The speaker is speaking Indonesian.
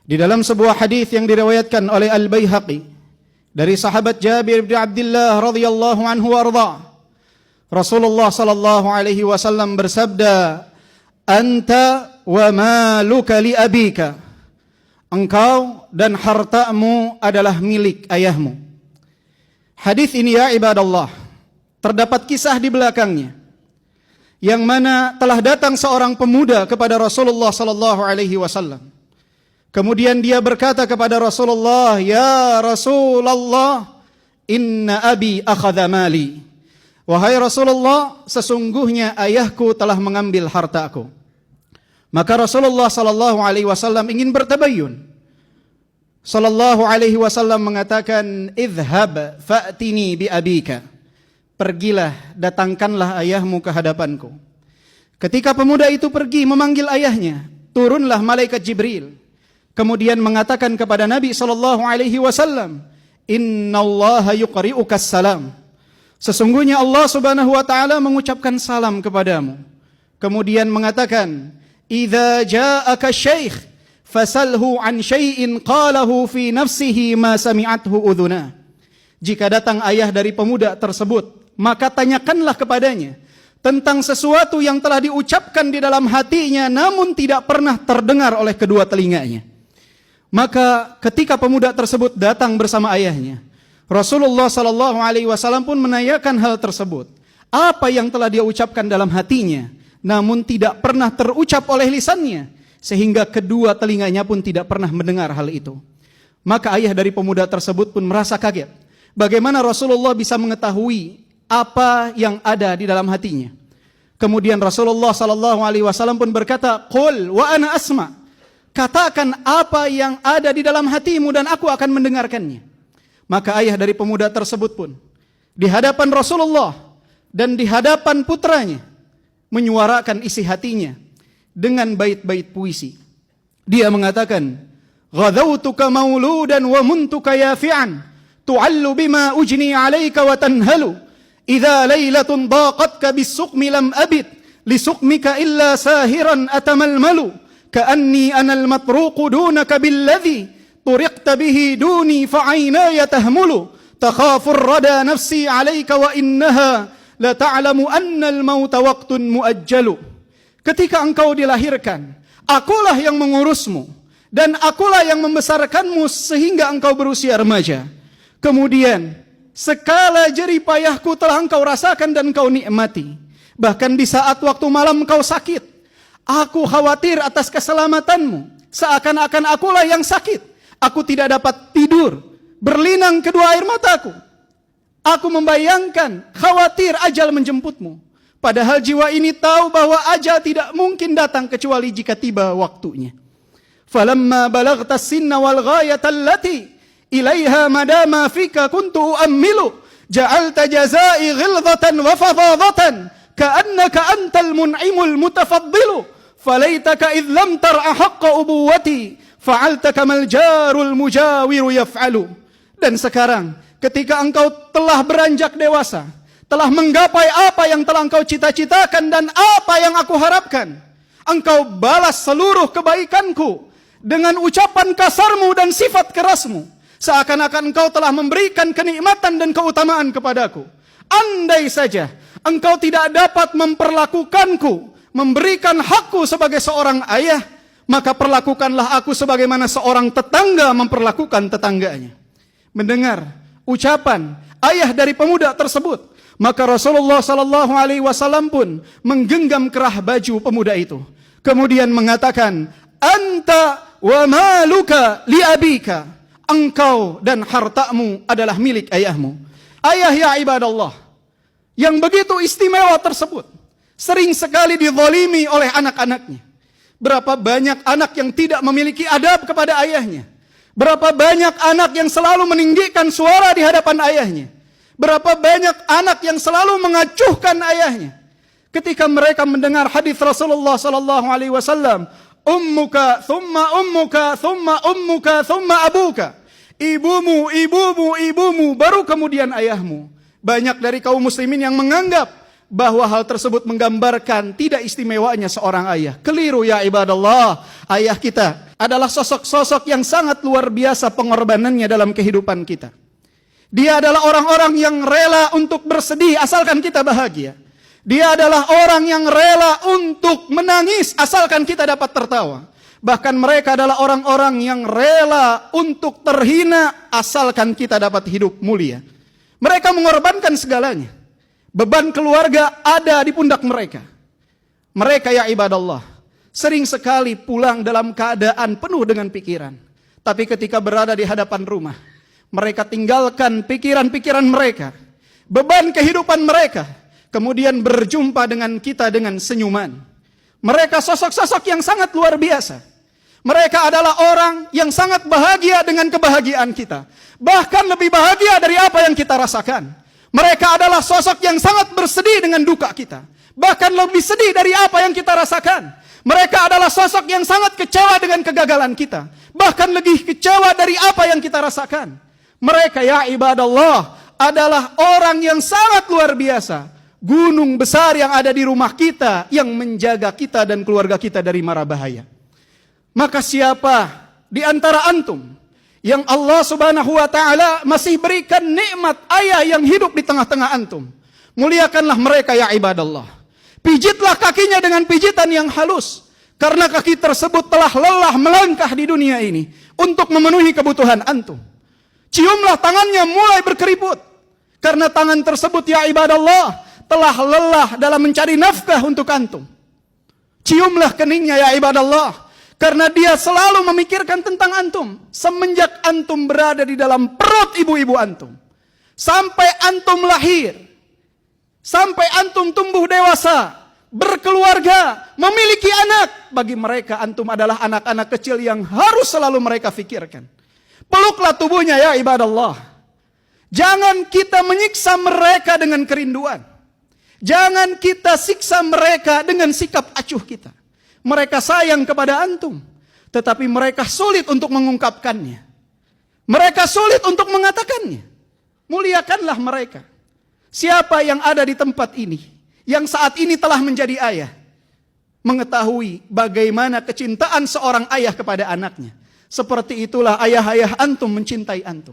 Di dalam sebuah hadis yang diriwayatkan oleh Al-Baihaqi dari sahabat Jabir bin Abdullah radhiyallahu anhu warda, Rasulullah sallallahu alaihi wasallam bersabda, "Anta wa maluka li abika." Engkau dan hartamu adalah milik ayahmu. Hadis ini ya ibadallah, terdapat kisah di belakangnya, yang mana telah datang seorang pemuda kepada Rasulullah sallallahu alaihi wasallam. Kemudian dia berkata kepada Rasulullah, "Ya Rasulullah, inna abi akhadha mali." Wahai Rasulullah, sesungguhnya ayahku telah mengambil hartaku. Maka Rasulullah sallallahu alaihi wasallam ingin bertabayyun. Sallallahu alaihi wasallam mengatakan, "Idhhab fa'tini bi abika." Pergilah, datangkanlah ayahmu ke hadapanku. Ketika pemuda itu pergi memanggil ayahnya, turunlah malaikat Jibril. Kemudian mengatakan kepada Nabi sallallahu alaihi wasallam, "Innallaha yuqri'ukas salam." Sesungguhnya Allah Subhanahu wa taala mengucapkan salam kepadamu. Kemudian mengatakan, "Idza ja'aka syekh fasalhu an syai'in qalahu fi nafsihi ma sami'athu udhuna." Jika datang ayah dari pemuda tersebut, maka tanyakanlah kepadanya tentang sesuatu yang telah diucapkan di dalam hatinya namun tidak pernah terdengar oleh kedua telinganya. Maka ketika pemuda tersebut datang bersama ayahnya, Rasulullah sallallahu alaihi wasallam pun menanyakan hal tersebut. Apa yang telah dia ucapkan dalam hatinya namun tidak pernah terucap oleh lisannya, sehingga kedua telinganya pun tidak pernah mendengar hal itu. Maka ayah dari pemuda tersebut pun merasa kaget. Bagaimana Rasulullah bisa mengetahui apa yang ada di dalam hatinya? Kemudian Rasulullah sallallahu alaihi wasallam pun berkata, "Qul wa ana asma." Katakan apa yang ada di dalam hatimu dan aku akan mendengarkannya. Maka ayah dari pemuda tersebut pun di hadapan Rasulullah dan di hadapan putranya menyuarakan isi hatinya dengan bait-bait puisi. Dia mengatakan, "Ghadawtuka mauludan wa muntuka yafi'an, tu'allu bima ujni 'alaika wa tanhalu. Idza lailatun daqatka bis-suqmi lam abid, li suqmika illa sahiran atamalmalu. Ka'anni anal matruqu dunaka billadhi turiqta bihi duni fa'ainaya tahmulu. Takhafur rada nafsi 'alaika wa innaha la ta'lamu anna al-mauta waqtun muajjalu." Ketika engkau dilahirkan, akulah yang mengurusmu dan akulah yang membesarkanmu sehingga engkau berusia remaja. Kemudian segala jerih payahku telah engkau rasakan dan engkau nikmati. Bahkan di saat waktu malam engkau sakit, aku khawatir atas keselamatanmu, seakan-akan akulah yang sakit. Aku tidak dapat tidur, berlinang kedua air mataku. Aku membayangkan khawatir ajal menjemputmu. Padahal jiwa ini tahu bahwa ajal tidak mungkin datang kecuali jika tiba waktunya. Falamma balaghta sinna wal ghayata allati ilaiha madama fika kuntu uammilu, ja'alta jazai ghilzatan wa fadadatan ka'annaka antal mun'imul mutafaddilu. Falaitaka idh lam tar'a haqqa ubuwati fa'alta kamal jarul mujawiru yaf'alu. Dan sekarang ketika engkau telah beranjak dewasa, telah menggapai apa yang telah engkau cita-citakan dan apa yang aku harapkan, engkau balas seluruh kebaikanku dengan ucapan kasarmu dan sifat kerasmu, seakan-akan engkau telah memberikan kenikmatan dan keutamaan kepadaku. Andai saja engkau tidak dapat memperlakukanku, memberikan hakku sebagai seorang ayah, maka perlakukanlah aku sebagaimana seorang tetangga memperlakukan tetangganya. Mendengar ucapan ayah dari pemuda tersebut, maka Rasulullah sallallahu alaihi wasallam pun menggenggam kerah baju pemuda itu. Kemudian mengatakan, "Anta wa maluka li abika." Engkau dan hartamu adalah milik ayahmu. Ayah ya ibadallah, yang begitu istimewa tersebut sering sekali dizalimi oleh anak-anaknya. Berapa banyak anak yang tidak memiliki adab kepada ayahnya. Berapa banyak anak yang selalu meninggikan suara di hadapan ayahnya. Berapa banyak anak yang selalu mengacuhkan ayahnya. Ketika mereka mendengar hadis Rasulullah sallallahu alaihi wasallam, "Ummuka, thumma ummuka, thumma ummuka, thumma abuka." Ibumu, ibumu, ibumu, baru kemudian ayahmu. Banyak dari kaum muslimin yang menganggap bahwa hal tersebut menggambarkan tidak istimewanya seorang ayah. Keliru ya ibadallah. Ayah kita adalah sosok-sosok yang sangat luar biasa pengorbanannya dalam kehidupan kita. Dia adalah orang-orang yang rela untuk bersedih asalkan kita bahagia. Dia adalah orang yang rela untuk menangis asalkan kita dapat tertawa. Bahkan mereka adalah orang-orang yang rela untuk terhina asalkan kita dapat hidup mulia. Mereka mengorbankan segalanya. Beban keluarga ada di pundak mereka. Mereka ya ibadallah, sering sekali pulang dalam keadaan penuh dengan pikiran. Tapi ketika berada di hadapan rumah, mereka tinggalkan pikiran-pikiran mereka, beban kehidupan mereka, kemudian berjumpa dengan kita dengan senyuman. Mereka sosok-sosok yang sangat luar biasa. Mereka adalah orang yang sangat bahagia dengan kebahagiaan kita. Bahkan lebih bahagia dari apa yang kita rasakan. Mereka adalah sosok yang sangat bersedih dengan duka kita. Bahkan lebih sedih dari apa yang kita rasakan. Mereka adalah sosok yang sangat kecewa dengan kegagalan kita. Bahkan lebih kecewa dari apa yang kita rasakan. Mereka ya ibadallah adalah orang yang sangat luar biasa. Gunung besar yang ada di rumah kita yang menjaga kita dan keluarga kita dari mara bahaya. Maka siapa di antara antum yang Allah subhanahu wa ta'ala masih berikan nikmat ayah yang hidup di tengah-tengah antum, muliakanlah mereka ya ibadallah. Pijitlah kakinya dengan pijitan yang halus, karena kaki tersebut telah lelah melangkah di dunia ini untuk memenuhi kebutuhan antum. Ciumlah tangannya mulai berkeriput, karena tangan tersebut ya ibadallah telah lelah dalam mencari nafkah untuk antum. Ciumlah keningnya ya ibadallah, karena dia selalu memikirkan tentang antum. Semenjak antum berada di dalam perut ibu-ibu antum. Sampai antum lahir. Sampai antum tumbuh dewasa. Berkeluarga. Memiliki anak. Bagi mereka antum adalah anak-anak kecil yang harus selalu mereka fikirkan. Peluklah tubuhnya ya ibadallah. Jangan kita menyiksa mereka dengan kerinduan. Jangan kita siksa mereka dengan sikap acuh kita. Mereka sayang kepada antum, tetapi mereka sulit untuk mengungkapkannya. Mereka sulit untuk mengatakannya. Muliakanlah mereka. Siapa yang ada di tempat ini, yang saat ini telah menjadi ayah, mengetahui bagaimana kecintaan seorang ayah kepada anaknya. Seperti itulah ayah-ayah antum mencintai antum.